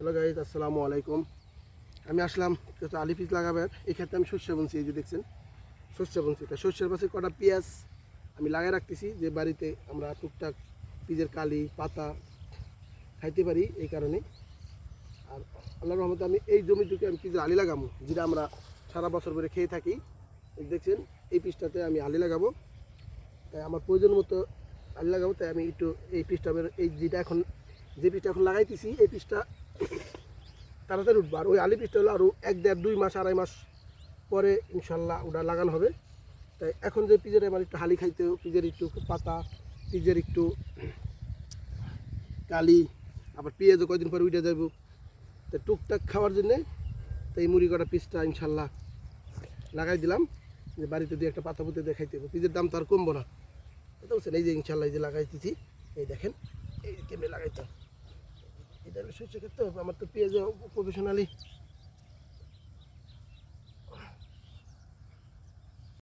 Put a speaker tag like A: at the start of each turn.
A: Hello guys, আসসালামু আলাইকুম। আমি আসলাম কিছু আলি পিস লাগাবার। এই ক্ষেত্রে আমি শস্য বুনছি, এই যে দেখছেন শস্য বুনছি। তা শস্যের পাশে কটা পেঁয়াজ আমি লাগাই রাখতেছি, যে বাড়িতে আমরা টুকটাক পিজের কালি পাতা খাইতে পারি এই কারণে। আর আল্লাহর রহমতে আমি এই জমিটুকু আমি পিজের আলি লাগাবো, যেটা আমরা সারা বছর ধরে খেয়ে থাকি। এই দেখছেন এই পিসটাতে আমি আলি লাগাবো, তাই আমার প্রয়োজন মতো আলি লাগাবো। তাই আমি একটু এই পিসটা এই যেটা এখন যে পিসটা এখন লাগাইতেছি, এই পিসটা তাড়াতাড়ি উঠবো। আর ওই আলি পিসটা হলো আরও 1-1.5-2 মাস 2.5 মাস পরে ইনশাল্লাহ ওটা লাগানো হবে। তাই এখন যে পিজের আমার একটু হালি খাইতে, পিজের একটু পাতা, পিজের একটু কালি, আবার পেঁয়াজও কয়দিন পরে উঠে যাবো, তাই টুকটাক খাওয়ার জন্যে তাই মুড়ি কটা পিসটা ইনশাল্লাহ লাগাই দিলাম, যে বাড়িতে দিয়ে একটা পাতা পুঁতে দিয়ে খাইতে হবে। পিজের দাম তো আর কমবো না, বুঝতে পারছেন? এই যে ইনশাল্লাহ এই যে লাগাইতেছি, এই দেখেন এই কেমনি লাগাইতে এটা শস্য ক্ষেত্রে আমার তো পেঁয়াজ প্রফেশনালি